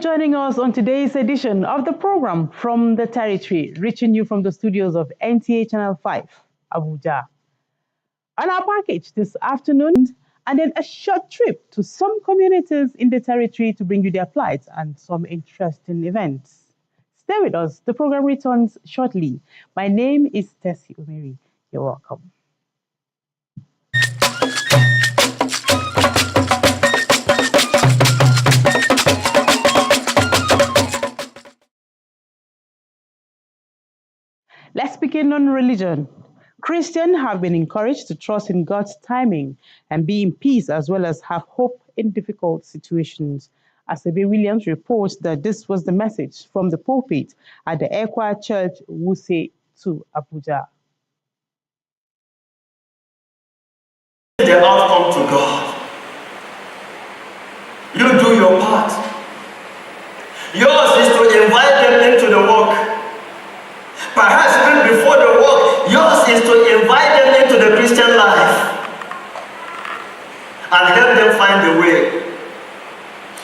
joining us on today's edition of the program From the Territory, reaching you from the studios of NTA Channel 5, Abuja. On our package this afternoon, and then a short trip to some communities in the territory to bring you their plights and some interesting events. Stay with us. The program returns shortly. My name is Tessie Umeri. You're welcome. Let's begin on religion. Christians have been encouraged to trust in God's timing and be in peace as well as have hope in difficult situations. Asabe Williams reports that this was the message from the pulpit at the Ekwa Church, Wuse to Abuja. The outcome to God. You do your part. Yours is to invite them into the work. Perhaps even before the work, yours is to invite them into the Christian life and help them find the way.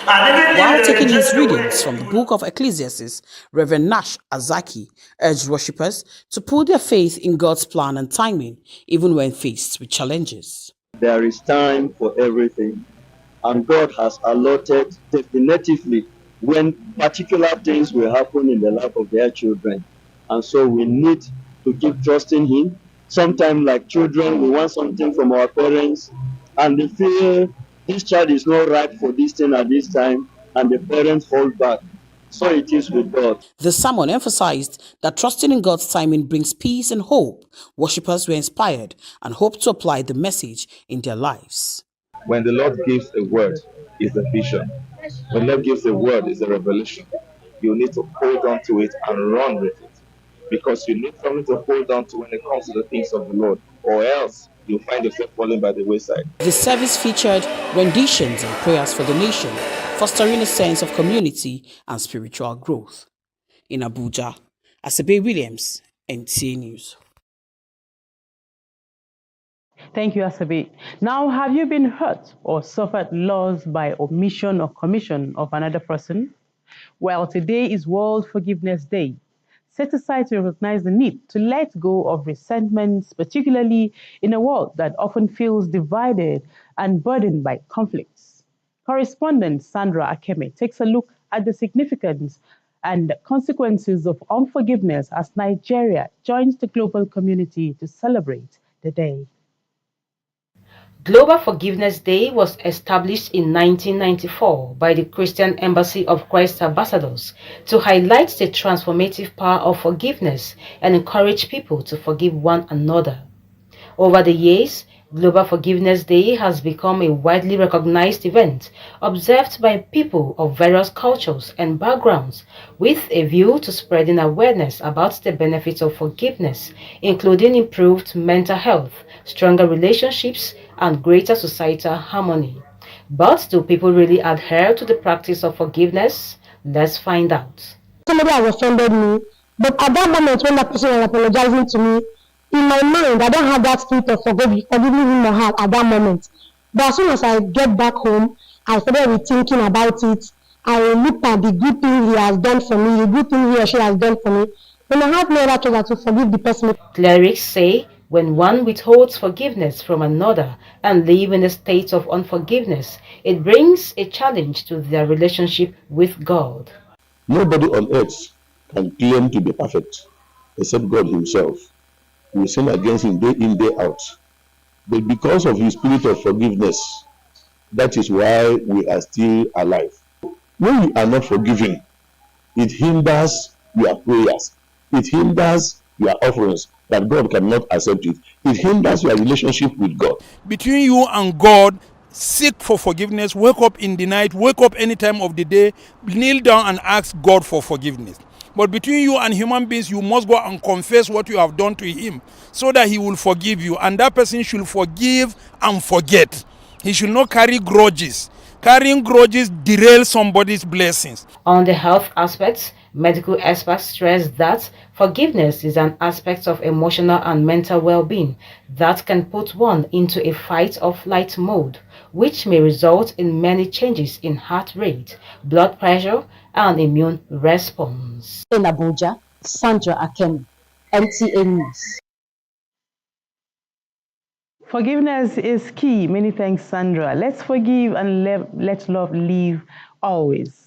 While taking his readings from the book of Ecclesiastes, Reverend Nash Azaki urged worshippers to put their faith in God's plan and timing, even when faced with challenges. There is time for everything, and God has allotted definitively when particular things will happen in the life of their children. And so we need to keep trusting Him. Sometimes, like children, we want something from our parents, and they feel this child is not right for this thing at this time, and the parents hold back. So it is with God. The sermon emphasized that trusting in God's timing brings peace and hope. Worshippers were inspired and hoped to apply the message in their lives. When the Lord gives a word, it's a vision. When the Lord gives a word, it's a revelation. You need to hold on to it and run with it, because you need something to hold on to when it comes to the things of the Lord, or else you'll find yourself falling by the wayside. The service featured renditions and prayers for the nation, fostering a sense of community and spiritual growth. In Abuja, Asabe Williams, NTA News. Thank you, Asabe. Now, have you been hurt or suffered loss by omission or commission of another person? Well, today is World Forgiveness Day, set aside to recognize the need to let go of resentments, particularly in a world that often feels divided and burdened by conflicts. Correspondent Sandra Akeme takes a look at the significance and consequences of unforgiveness as Nigeria joins the global community to celebrate the day. Global Forgiveness Day was established in 1994 by the Christian Embassy of Christ Ambassadors to highlight the transformative power of forgiveness and encourage people to forgive one another. Over the years, Global Forgiveness Day has become a widely recognized event observed by people of various cultures and backgrounds with a view to spreading awareness about the benefits of forgiveness, including improved mental health, stronger relationships, and greater societal harmony. But do people really adhere to the practice of forgiveness? Let's find out. Somebody has offended me, but at that moment when that person was apologizing to me, in my mind, I don't have that spirit of forgiving him or her at that moment. But as soon as I get back home, I started thinking about it. I looked at the good thing he has done for me, the good thing he or she has done for me. Then I have no other choice to forgive the person. Clerics say when one withholds forgiveness from another and live in a state of unforgiveness, it brings a challenge to their relationship with God. Nobody on earth can claim to be perfect except God Himself. We sin against Him day in, day out. But because of His spirit of forgiveness, that is why we are still alive. When we are not forgiving, it hinders your prayers. It hinders your offerings, that God cannot accept it. It hinders your relationship with God. Between you and God, seek for forgiveness. Wake up in the night, wake up any time of the day, kneel down and ask God for forgiveness. But between you and human beings, you must go and confess what you have done to Him so that He will forgive you. And that person should forgive and forget. He should not carry grudges. Carrying grudges derails somebody's blessings. On the health aspects, medical experts stress that forgiveness is an aspect of emotional and mental well-being that can put one into a fight or flight mode, which may result in many changes in heart rate, blood pressure, and immune response. In Abuja, Sandra Akem, NTA News. Forgiveness is key. Many thanks, Sandra. Let's forgive and let love live always.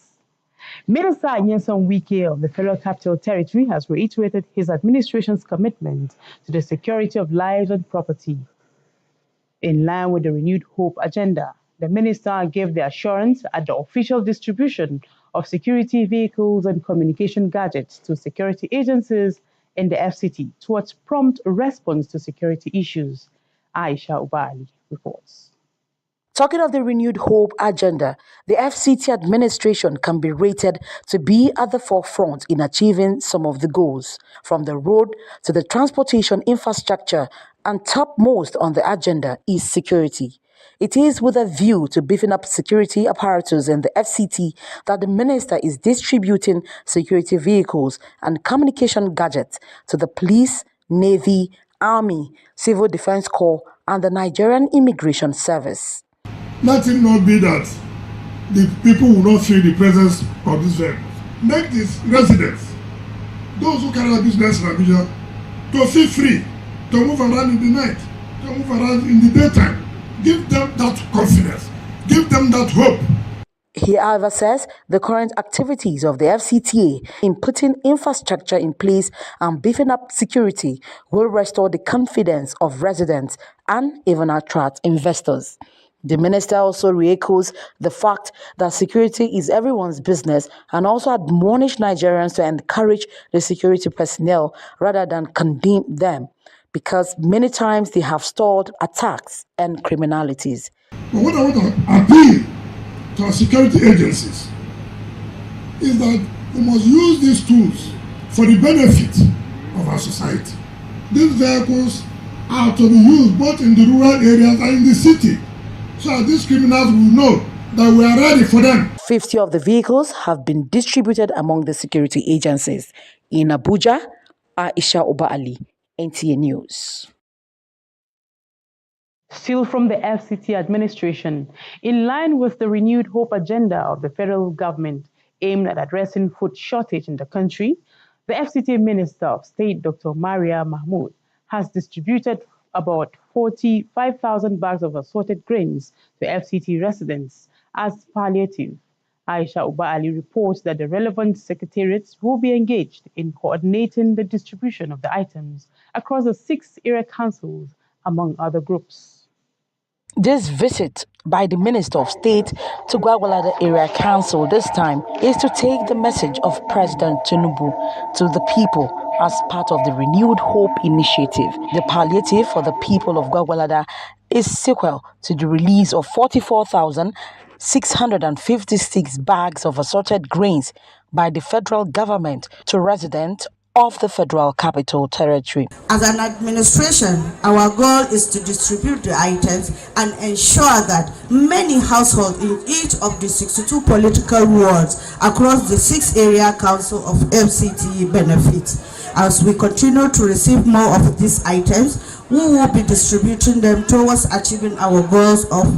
Minister Nyesom Wike of the Federal Capital Territory has reiterated his administration's commitment to the security of lives and property. In line with the renewed hope agenda, the minister gave the assurance at the official distribution of security vehicles and communication gadgets to security agencies in the FCT towards prompt response to security issues. Aisha Ubali reports. Talking of the renewed hope agenda, the FCT administration can be rated to be at the forefront in achieving some of the goals, from the road to the transportation infrastructure, and topmost on the agenda is security. It is with a view to beefing up security apparatus in the FCT that the minister is distributing security vehicles and communication gadgets to the police, navy, army, civil defense corps, and the Nigerian Immigration Service. Let it not be that the people will not feel the presence of these vehicles. Make these residents, those who carry out business in Abuja, to feel free to move around in the night, to move around in the daytime. Give them that confidence. Give them that hope. He, however, says the current activities of the FCTA in putting infrastructure in place and beefing up security will restore the confidence of residents and even attract investors. The minister also re-echoes the fact that security is everyone's business and also admonished Nigerians to encourage the security personnel rather than condemn them, because many times they have stalled attacks and criminalities. But what I want to appeal to our security agencies is that we must use these tools for the benefit of our society. These vehicles are to be used both in the rural areas and in the city, so that these criminals will know that we are ready for them. 50 of the vehicles have been distributed among the security agencies. In Abuja, Aisha Oba Ali, NTA News. Still from the FCT administration, in line with the renewed hope agenda of the federal government aimed at addressing food shortage in the country, the FCT Minister of State, Dr. Maria Mahmood, has distributed about 45,000 bags of assorted grains to FCT residents as palliative. Aisha Uba Ali reports that the relevant secretariats will be engaged in coordinating the distribution of the items across the 6 area councils, among other groups. This visit by the Minister of State to Gwagwalada Area Council this time is to take the message of President Tinubu to the people as part of the Renewed Hope initiative. The palliative for the people of Gwagwalada is sequel to the release of 44,656 bags of assorted grains by the federal government to residents of the Federal Capital Territory. As an administration, our goal is to distribute the items and ensure that many households in each of the 62 political wards across the 6 area council of FCT benefit. As we continue to receive more of these items, we will be distributing them towards achieving our goals of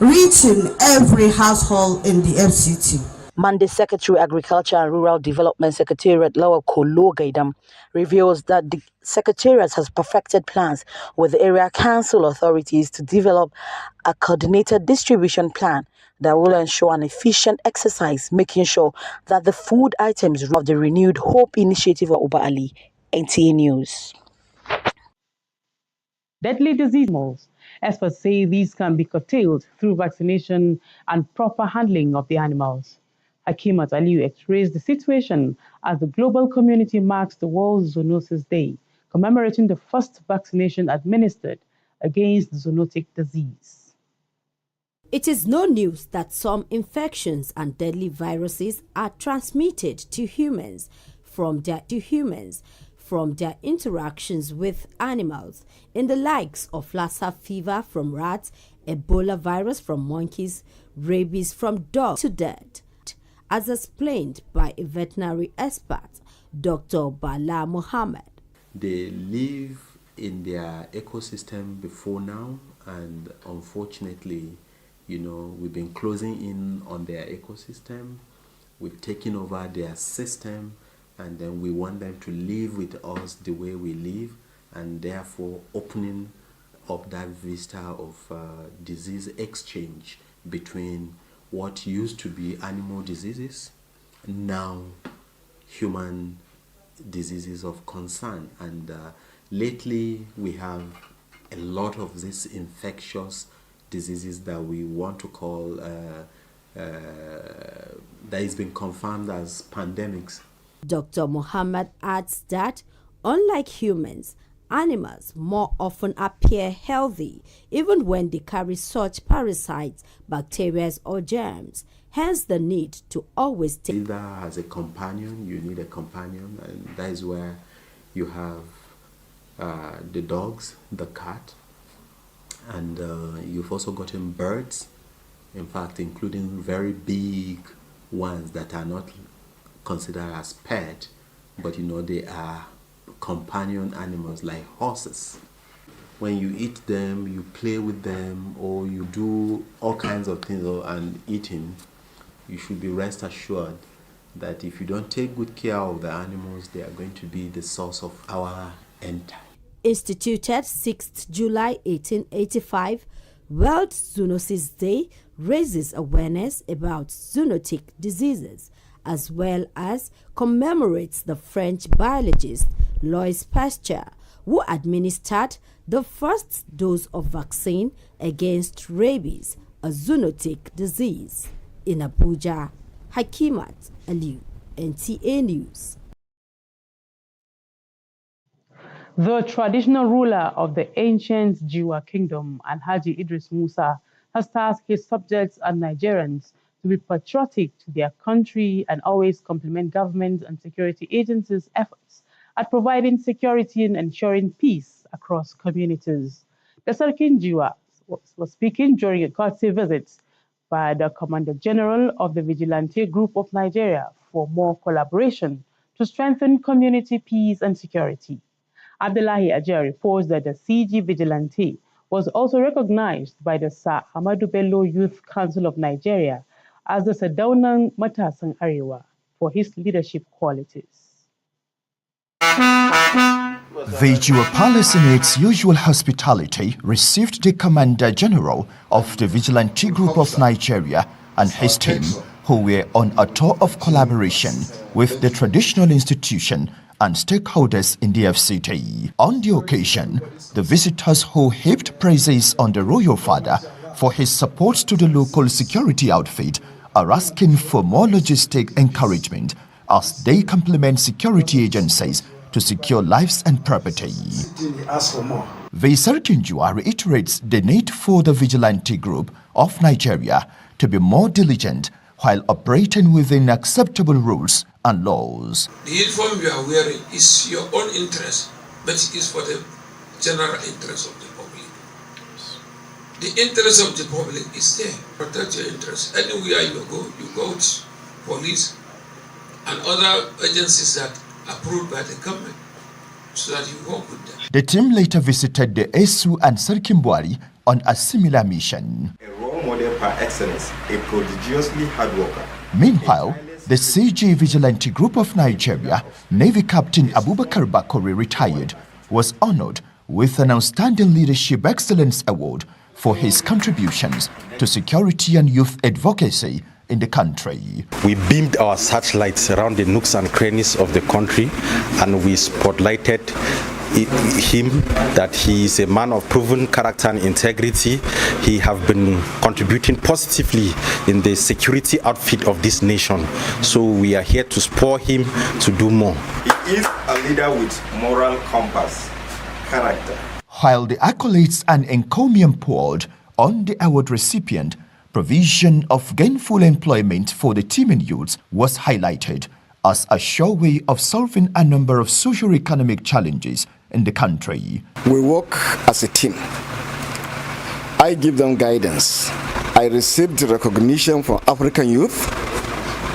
reaching every household in the FCT. Monday, Secretary Agriculture and Rural Development Secretariat Lawal Kolo Gaidam reveals that the Secretariat has perfected plans with the area council authorities to develop a coordinated distribution plan that will ensure an efficient exercise, making sure that the food items of the Renewed Hope initiative of Uba Ali, NTA News. Deadly diseases. Experts say these can be curtailed through vaccination and proper handling of the animals. Hakimat Aliyu x-rays the situation as the global community marks the World Zoonosis Day, commemorating the first vaccination administered against zoonotic disease. It is no news that some infections and deadly viruses are transmitted to humans from their interactions with animals, in the likes of Lassa fever from rats, Ebola virus from monkeys, rabies from dogs to death, as explained by a veterinary expert, Dr. Bala Mohammed. They live in their ecosystem before now, and unfortunately, we've been closing in on their ecosystem, we've taken over their system, and then we want them to live with us the way we live, and therefore opening up that vista of disease exchange between what used to be animal diseases, now human diseases of concern. And lately we have a lot of these infectious diseases that we want to call that has been confirmed as pandemics. Dr. Muhammad adds that, unlike humans, animals more often appear healthy even when they carry such parasites, bacteria or germs. Hence the need to always take... Either as a companion, you need a companion, and that is where you have the dogs, the cat, and you've also gotten birds, in fact, including very big ones that are not considered as pet, but they are companion animals like horses. When you eat them, you play with them, or you do all kinds of things and eating, you should be rest assured that if you don't take good care of the animals, they are going to be the source of our end time. Instituted 6th July 1885, World Zoonosis Day raises awareness about zoonotic diseases, as well as commemorates the French biologist Louis Pasteur, who administered the first dose of vaccine against rabies, a zoonotic disease. In Abuja, Hakimat Aliu, NTA News. The traditional ruler of the ancient Jiwa kingdom, Alhaji Idris Musa, has tasked his subjects and Nigerians to be patriotic to their country and always compliment government and security agencies' efforts at providing security and ensuring peace across communities. The Sarkin Jiwa was speaking during a courtesy visit by the Commander General of the Vigilante Group of Nigeria for more collaboration to strengthen community peace and security. Abdullahi Ajay reports that the CG Vigilante was also recognized by the Sir Ahmadu Bello Youth Council of Nigeria as the Sadaunan Matasan Arewa for his leadership qualities. The Jiwa Palace, in its usual hospitality, received the Commander General of the Vigilante Group of Nigeria and his team, who were on a tour of collaboration with the traditional institution and stakeholders in the FCT. On the occasion, the visitors who heaped praises on the royal father for his support to the local security outfit are asking for more logistic encouragement as they complement security agencies to secure lives and property. The Sarkin Jiwa reiterates the need for the Vigilante Group of Nigeria to be more diligent while operating within acceptable rules and laws. The uniform you are wearing is your own interest, but it is for the general interest of the public. The interest of the public is there. Protect your interest. Anywhere you go to police and other agencies that are approved by the government, so that you work with them. The team later visited the Esu and Sarkin Buari on a similar mission. A role model par excellence, a prodigiously hard worker. Meanwhile, the CG Vigilante Group of Nigeria, Navy Captain Abubakar Bakori, retired, was honored with an Outstanding Leadership Excellence Award for his contributions to security and youth advocacy in the country. We beamed our searchlights around the nooks and crannies of the country, and we spotlighted him that he is a man of proven character and integrity. He have been contributing positively in the security outfit of this nation. So we are here to spur him to do more. He is a leader with moral compass, character. While the accolades and encomium poured on the award recipient, provision of gainful employment for the teeming youths was highlighted as a sure way of solving a number of socio-economic challenges in the country. We work as a team. I give them guidance. I received recognition from African youth.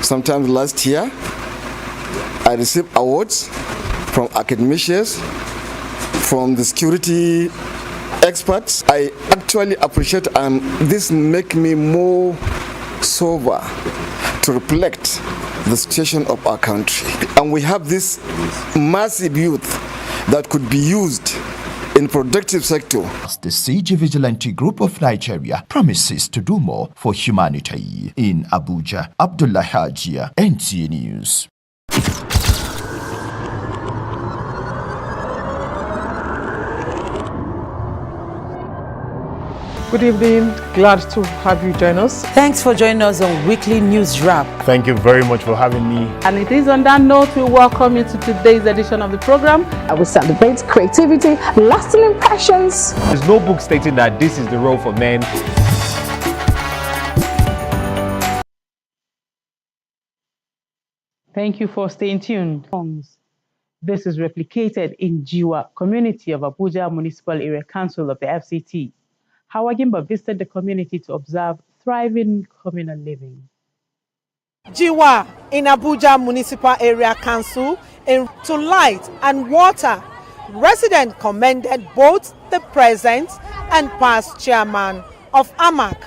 Sometime last year, I received awards from academicians, from the security experts. I actually appreciate, and this make me more sober to reflect the situation of our country. And we have this massive youth that could be used in productive sector. The CG Vigilante Group of Nigeria promises to do more for humanity. In Abuja, Abdullah Hajia, NTA News. Good evening. Glad to have you join us. Thanks for joining us on Weekly News Wrap. Thank you very much for having me. And it is on that note we welcome you to today's edition of the program. I will celebrate creativity, lasting impressions. There's no book stating that this is the role for men. Thank you for staying tuned. This is replicated in Jiwa community of Abuja Municipal Area Council of the FCT. Hawagimba visited the community to observe thriving communal living. Jiwa in Abuja Municipal Area Council to light and water. Residents commended both the present and past chairman of AMAC.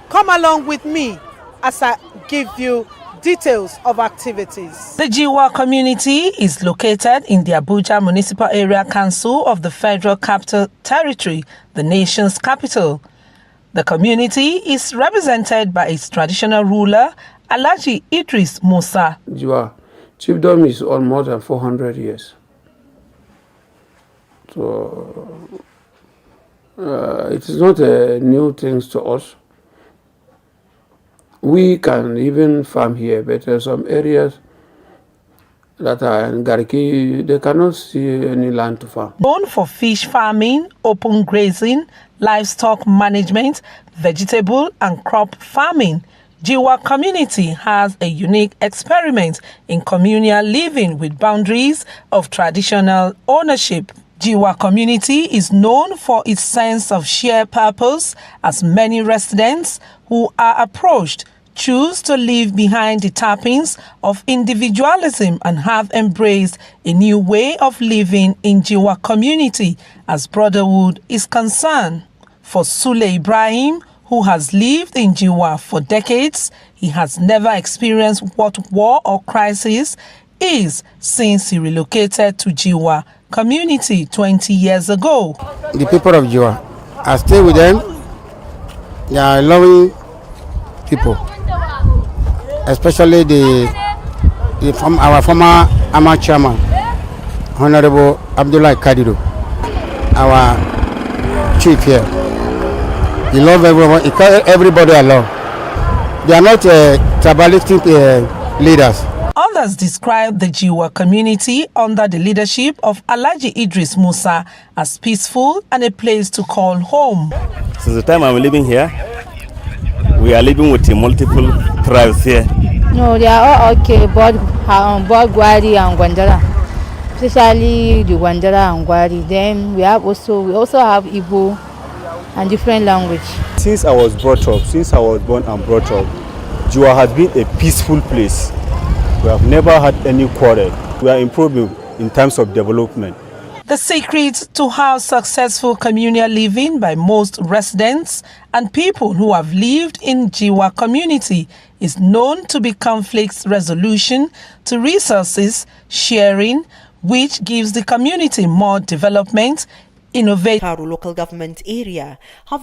Come along with me as I give you details of activities. The Jiwa community is located in the Abuja Municipal Area Council of the Federal Capital Territory, the nation's capital. The community is represented by its traditional ruler, Alhaji Idris Musa. Jiwa chiefdom is on more than 400 years. So it is not a new thing to us. We can even farm here, but there are some areas that are in Gariki, they cannot see any land to farm. Known for fish farming, open grazing, livestock management, vegetable and crop farming, Jiwa community has a unique experiment in communal living with boundaries of traditional ownership. Jiwa community is known for its sense of shared purpose, as many residents who are approached choose to leave behind the trappings of individualism and have embraced a new way of living in Jiwa community as brotherhood is concerned. For Sule Ibrahim, who has lived in Jiwa for decades, he has never experienced what war or crisis is since he relocated to Jiwa community 20 years ago. The people of Jiwa, I stay with them. They are loving people, especially our former AMA chairman, Honorable Abdullah Kadiru, our chief here. He loves everyone. He calls everybody along. They are not tribalistic leaders. Others describe the Jiwa community under the leadership of Alhaji Idris Musa as peaceful and a place to call home. Since the time I'm living here, we are living with multiple tribes here. No, they are all okay, both Gwari and Gwandara, especially the Gwandara and Gwari. Then we also have Igbo and different language. Since I was born and brought up, Jiwa has been a peaceful place. We have never had any quarrel. We are improving in terms of development. The secret to have successful communal living by most residents and people who have lived in Jiwa community is known to be conflict resolution to resources sharing, which gives the community more development, innovation. Local government area have